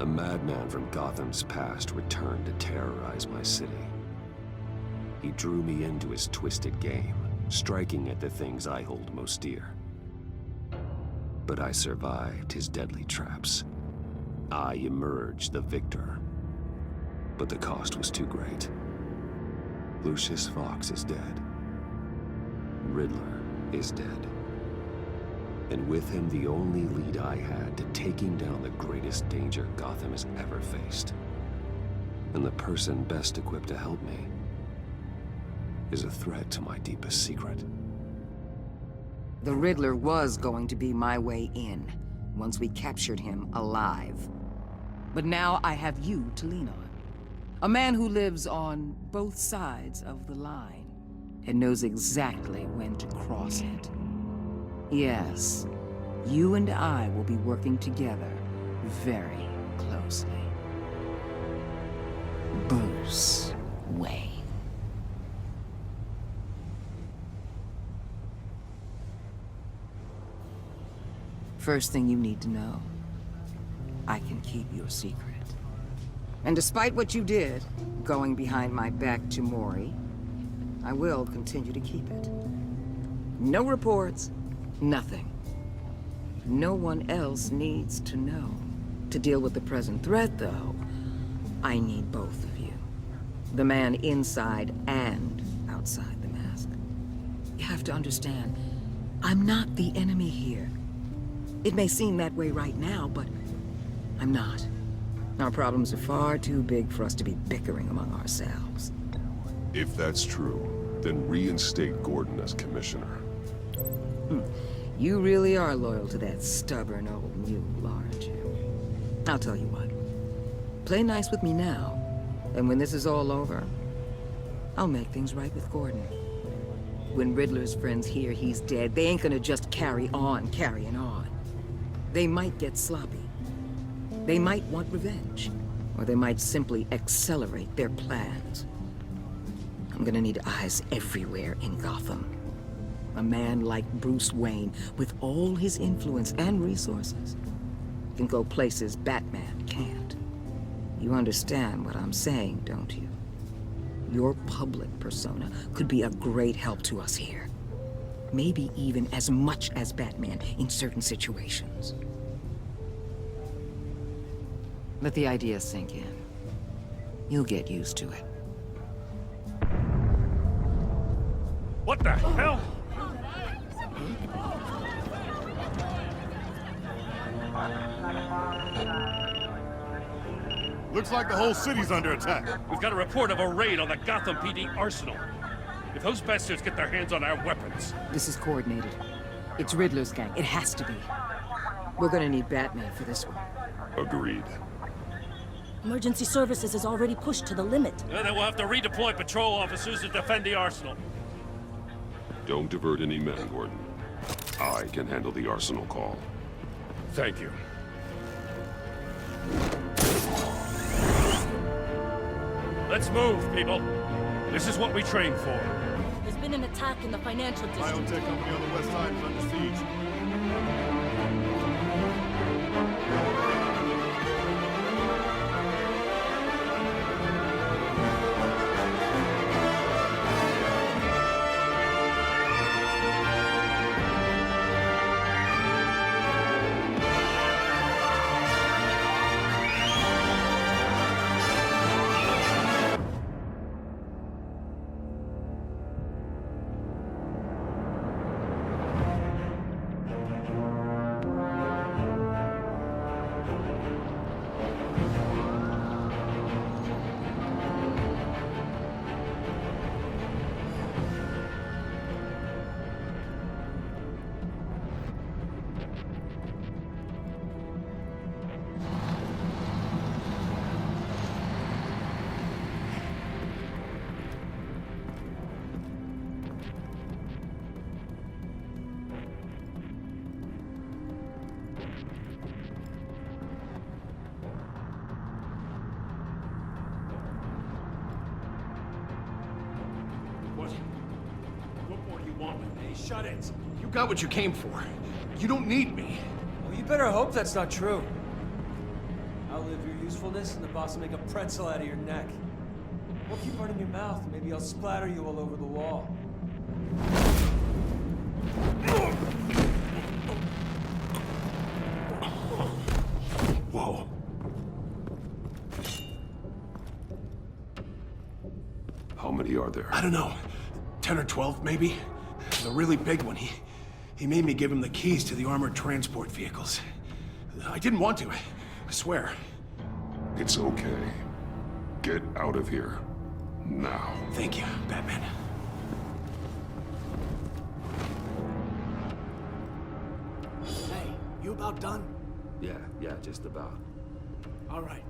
A madman from Gotham's past returned to terrorize my city. He drew me into his twisted game, striking at the things I hold most dear. But I survived his deadly traps. I emerged the victor. But the cost was too great. Lucius Fox is dead. Riddler is dead. And with him, the only lead I had to taking down the greatest danger Gotham has ever faced. And the person best equipped to help me is a threat to my deepest secret. The Riddler was going to be my way in, once we captured him alive. But now I have you to lean on. A man who lives on both sides of the line, and knows exactly when to cross it. Yes, you and I will be working together very closely. Bruce Wayne. First thing you need to know, I can keep your secret. And despite what you did, going behind my back to Mori, I will continue to keep it. No reports, nothing. No one else needs to know. To deal with the present threat, though, I need both of you. The man inside and outside the mask. You have to understand, I'm not the enemy here. It may seem that way right now, but I'm not. Our problems are far too big for us to be bickering among ourselves. If that's true, then reinstate Gordon as commissioner. You really are loyal to that stubborn old mule, aren't you? I'll tell you what. Play nice with me now, and when this is all over, I'll make things right with Gordon. When Riddler's friends hear he's dead, they ain't gonna just carry on carrying on. They might get sloppy. They might want revenge, or they might simply accelerate their plans. I'm gonna need eyes everywhere in Gotham. A man like Bruce Wayne, with all his influence and resources, can go places Batman can't. You understand what I'm saying, don't you? Your public persona could be a great help to us here. Maybe even as much as Batman in certain situations. Let the idea sink in. You'll get used to it. What the hell? Looks like the whole city's under attack. We've got a report of a raid on the Gotham PD arsenal. If those bastards get their hands on our weapons... This is coordinated. It's Riddler's gang. It has to be. We're gonna need Batman for this one. Agreed. Emergency services is already pushed to the limit. Then we'll have to redeploy patrol officers to defend the arsenal. Don't divert any men, Gordon. I can handle the arsenal call. Thank you. Let's move, people. This is what we trained for. There's been an attack in the financial district. Biotech company on the west side is under siege. Shut it. You got what you came for. You don't need me. Well, you better hope that's not true. outlive your usefulness and the boss will make a pretzel out of your neck. Or keep running your mouth, and maybe I'll splatter you all over the wall. Whoa. How many are there? I don't know. 10 or 12, maybe? The really big one, he made me give him the keys to the armored transport vehicles. I didn't want to, I swear. It's okay. Get out of here. Now. Thank you, Batman. Hey, you about done? Yeah, just about. All right.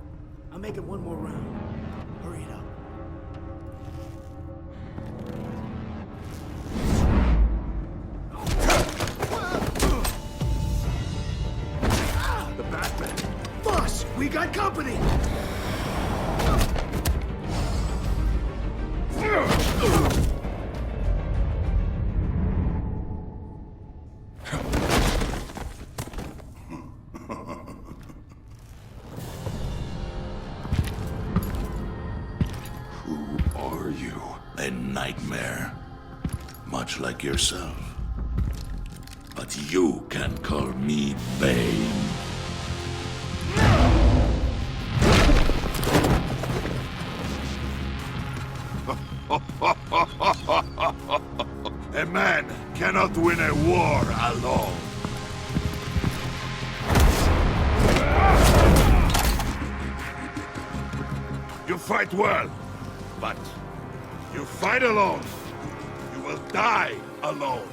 I'll make it one more round. Hurry it up. The Batman. Boss, we got company! Who are you? A nightmare. Much like yourself. But you can call me Bane. A man cannot win a war alone. You fight well, but you fight alone. You will die alone.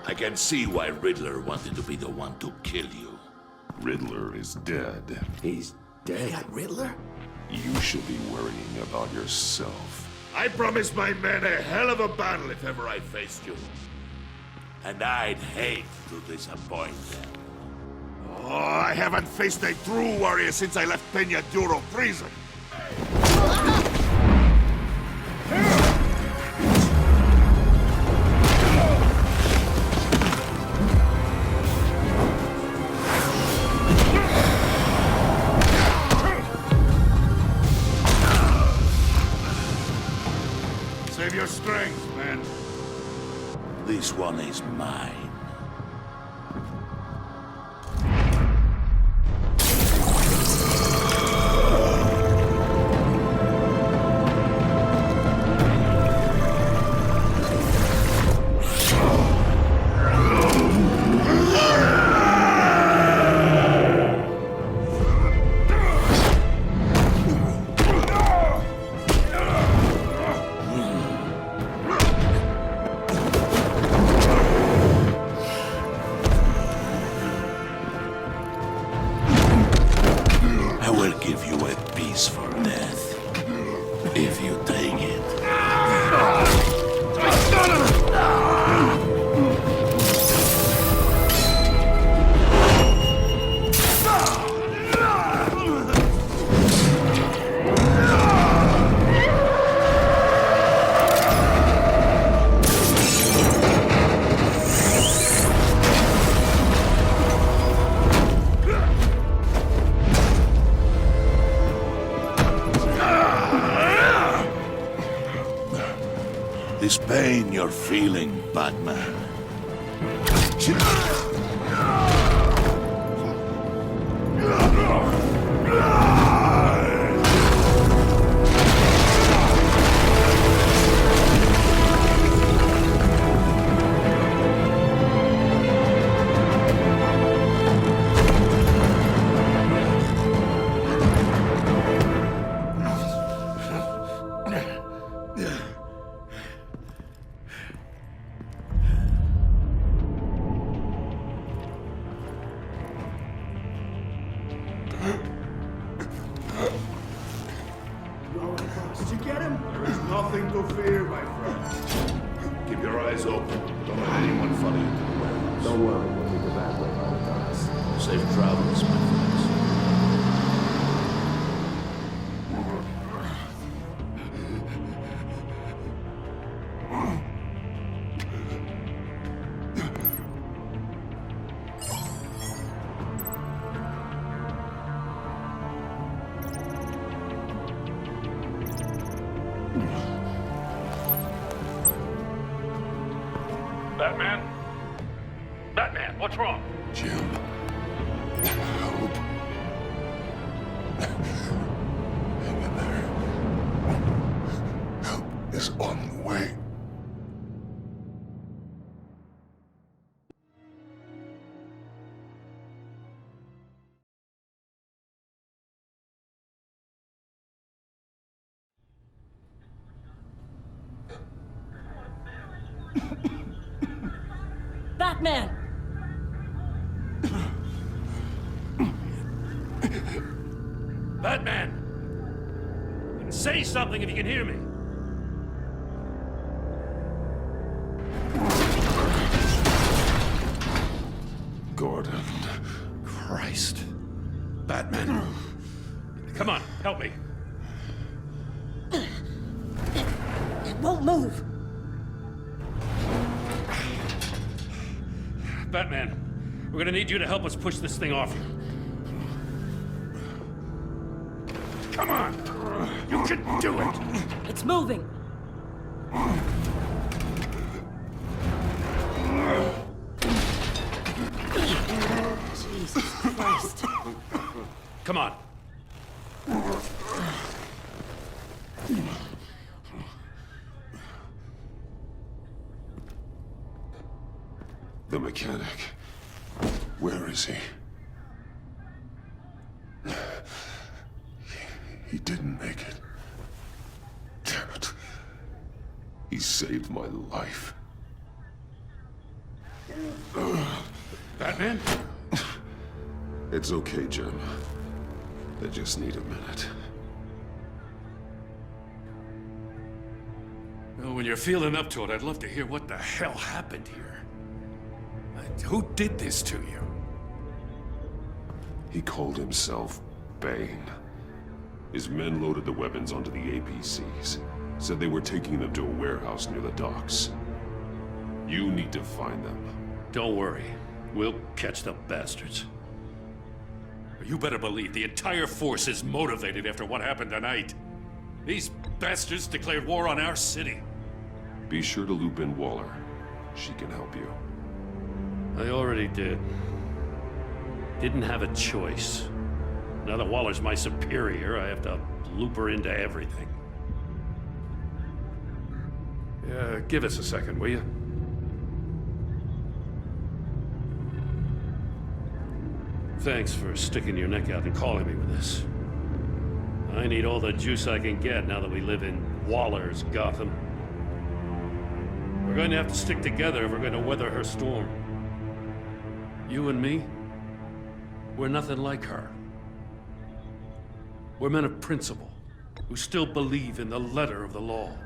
I can see why Riddler wanted to be the one to kill you. Riddler is dead. He's dead. That Riddler? You should be worrying about yourself. I promised my men a hell of a battle if ever I faced you. And I'd hate to disappoint them. Oh, I haven't faced a true warrior since I left Peña Duro prison. Save your strength, man. This one is mine. I will give you a peaceful death, if you take it. This pain you're feeling, Batman. You all right, boss? Did you get him? There is no nothing to fear, my friend. Keep your eyes open. Don't let anyone follow you to the warehouse. Don't worry, we'll meet the back way by the docks. Safe travels, my friends. Batman? Batman, what's wrong? Jim. Help. Hang in there. Help is on the way. Batman! Batman! Say something if you can hear me. Gordon. Christ. Batman. Come on, help me. It won't move. Batman, we're gonna need you to help us push this thing off you. Come on! You can do it! It's moving. Jesus Christ. Come on. The mechanic. Where is he? He didn't make it. Damn it. He saved my life. Batman? It's okay, Jim. I just need a minute. Well, when you're feeling up to it, I'd love to hear what the hell happened here. Who did this to you? He called himself Bane. His men loaded the weapons onto the APCs. Said they were taking them to a warehouse near the docks. You need to find them. Don't worry. We'll catch the bastards. You better believe the entire force is motivated after what happened tonight. These bastards declared war on our city. Be sure to loop in Waller. She can help you. I already did. Didn't have a choice. Now that Waller's my superior, I have to loop her into everything. Yeah, give us a second, will you? Thanks for sticking your neck out and calling me with this. I need all the juice I can get now that we live in Waller's Gotham. We're going to have to stick together if we're going to weather her storm. You and me, we're nothing like her. We're men of principle, who still believe in the letter of the law.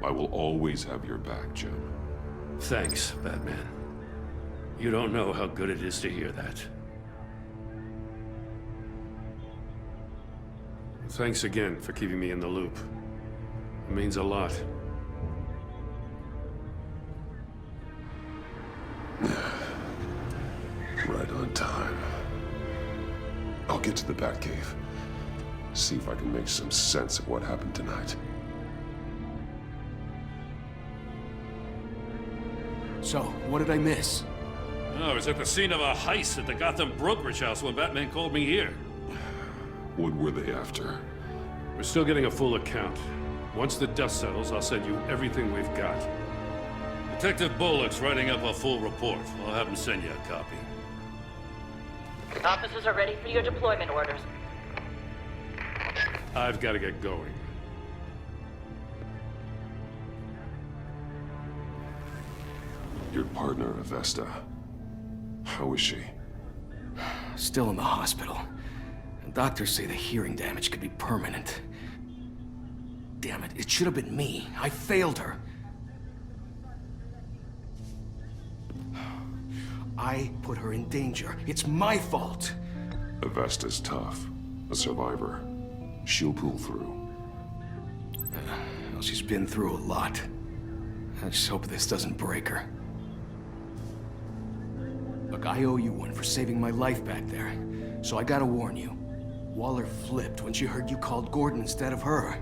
I will always have your back, Jim. Thanks, Batman. You don't know how good it is to hear that. Thanks again for keeping me in the loop. It means a lot. Right on time. I'll get to the Batcave. See if I can make some sense of what happened tonight. So, what did I miss? I was at the scene of a heist at the Gotham brokerage house when Batman called me here. What were they after? We're still getting a full account. Once the dust settles, I'll send you everything we've got. Detective Bullock's writing up a full report. I'll have him send you a copy. Officers are ready for your deployment orders. I've got to get going. Your partner, Avesta. How is she? Still in the hospital. Doctors say the hearing damage could be permanent. Damn it, it should have been me. I failed her. I put her in danger. It's my fault. Avesta's tough. A survivor. She'll pull through. Well, she's been through a lot. I just hope this doesn't break her. Look, I owe you one for saving my life back there. So I gotta warn you. Waller flipped when she heard you called Gordon instead of her.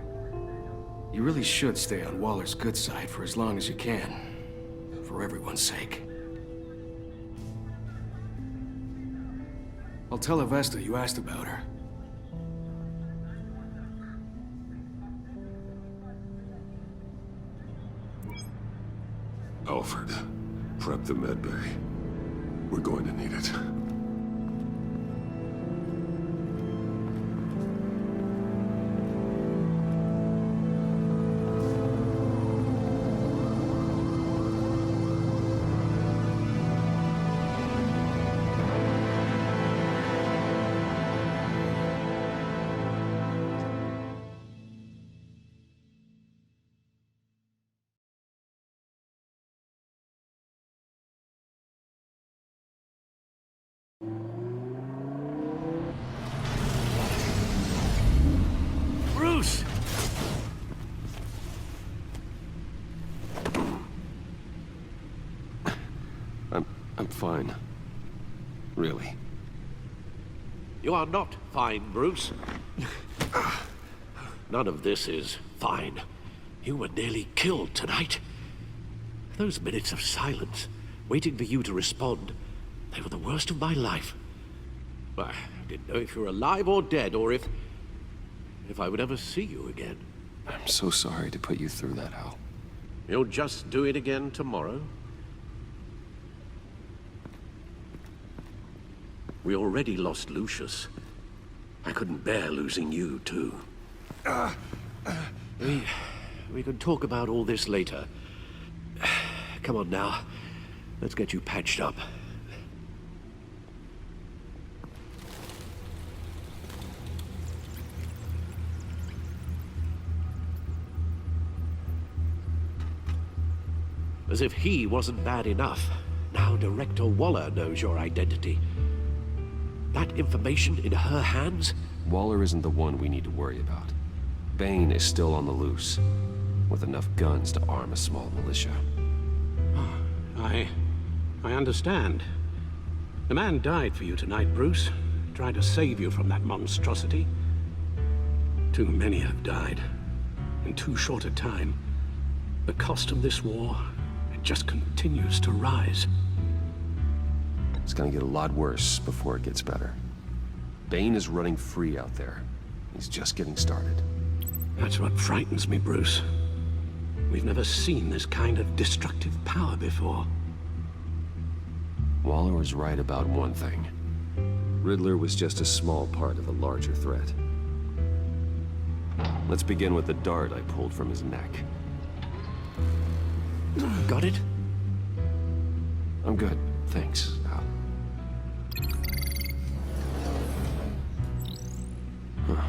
You really should stay on Waller's good side for as long as you can. For everyone's sake. I'll tell Avesta you asked about her. Alfred, prep the med bay. We're going to need it. Bruce! I'm fine. Really. You are not fine, Bruce. None of this is fine. You were nearly killed tonight. Those minutes of silence, waiting for you to respond, they were the worst of my life. I didn't know if you were alive or dead, or if I would ever see you again. I'm so sorry to put you through that, Al. You'll just do it again tomorrow? We already lost Lucius. I couldn't bear losing you, too. We can talk about all this later. Come on now. Let's get you patched up. As if he wasn't bad enough. Now Director Waller knows your identity. That information in her hands? Waller isn't the one we need to worry about. Bane is still on the loose, with enough guns to arm a small militia. I understand. The man died for you tonight, Bruce. Tried to save you from that monstrosity. Too many have died. In too short a time. The cost of this war, it just continues to rise. It's gonna get a lot worse before it gets better. Bane is running free out there. He's just getting started. That's what frightens me, Bruce. We've never seen this kind of destructive power before. Waller was right about one thing. Riddler was just a small part of a larger threat. Let's begin with the dart I pulled from his neck. Got it? I'm good, thanks, Al. Huh.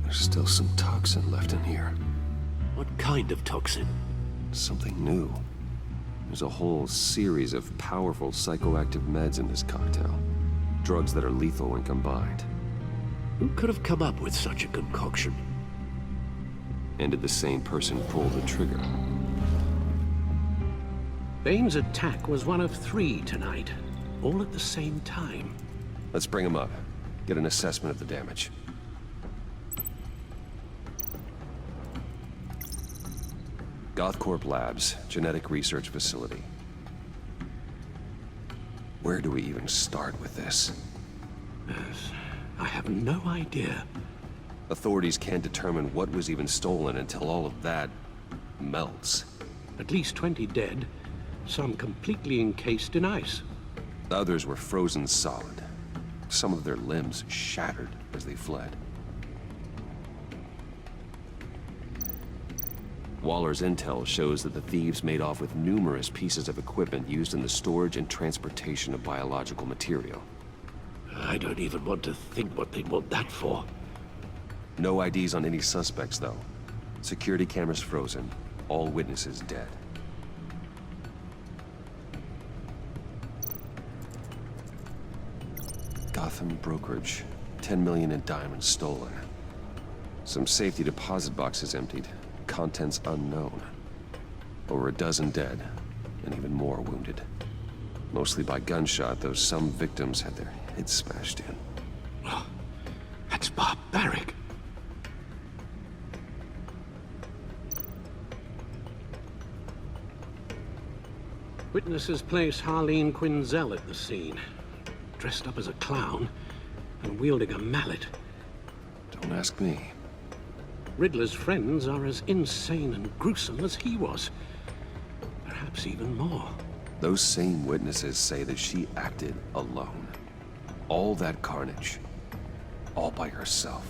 There's still some toxin left in here. What kind of toxin? Something new. There's a whole series of powerful psychoactive meds in this cocktail. Drugs that are lethal when combined. Who could have come up with such a concoction? And did the same person pull the trigger? Bane's attack was one of 3 tonight, all at the same time. Let's bring him up. Get an assessment of the damage. Gothcorp Labs, genetic research facility. Where do we even start with this? Yes, I have no idea. Authorities can't determine what was even stolen until all of that melts. At least 20 dead, some completely encased in ice. Others were frozen solid. Some of their limbs shattered as they fled. Waller's intel shows that the thieves made off with numerous pieces of equipment used in the storage and transportation of biological material. I don't even want to think what they'd want that for. No IDs on any suspects, though. Security cameras frozen. All witnesses dead. Gotham brokerage. 10 million in diamonds stolen. Some safety deposit boxes emptied. Contents unknown. Over a dozen dead, and even more wounded. Mostly by gunshot, though some victims had their heads smashed in. Oh, that's barbaric. Witnesses place Harleen Quinzel at the scene, dressed up as a clown and wielding a mallet. Don't ask me. Riddler's friends are as insane and gruesome as he was. Perhaps even more. Those same witnesses say that she acted alone. All that carnage. All by herself.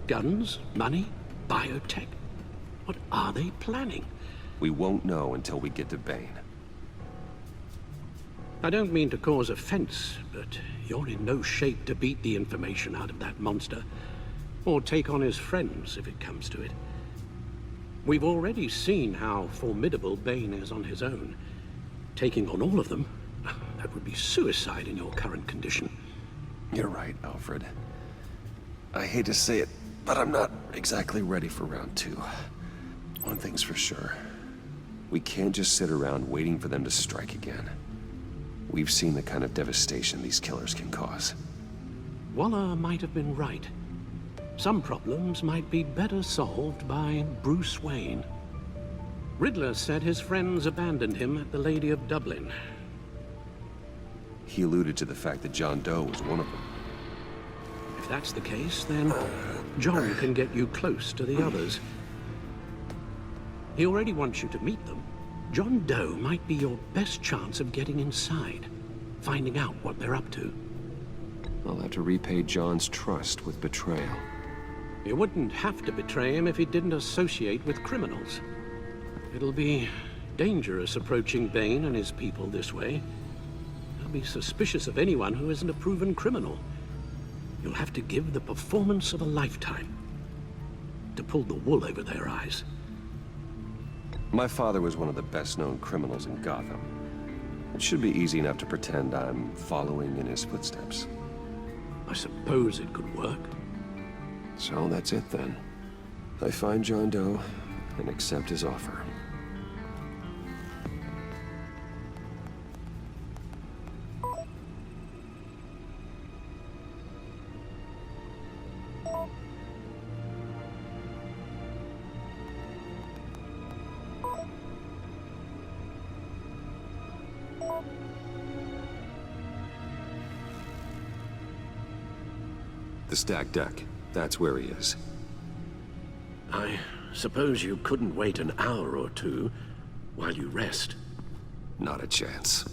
Guns, money, biotech. What are they planning? We won't know until we get to Bane. I don't mean to cause offense, but you're in no shape to beat the information out of that monster, or take on his friends if it comes to it. We've already seen how formidable Bane is on his own. Taking on all of them, that would be suicide in your current condition. You're right, Alfred. I hate to say it, but I'm not exactly ready for round 2. One thing's for sure. We can't just sit around waiting for them to strike again. We've seen the kind of devastation these killers can cause. Waller might have been right. Some problems might be better solved by Bruce Wayne. Riddler said his friends abandoned him at the Lady of Dublin. He alluded to the fact that John Doe was one of them. If that's the case, then John can get you close to the others. He already wants you to meet them. John Doe might be your best chance of getting inside, finding out what they're up to. I'll have to repay John's trust with betrayal. You wouldn't have to betray him if he didn't associate with criminals. It'll be dangerous approaching Bane and his people this way. They'll be suspicious of anyone who isn't a proven criminal. You'll have to give the performance of a lifetime to pull the wool over their eyes. My father was one of the best-known criminals in Gotham. It should be easy enough to pretend I'm following in his footsteps. I suppose it could work. So that's it then. I find John Doe and accept his offer. The stacked deck. That's where he is. I suppose you couldn't wait an hour or two while you rest? Not a chance.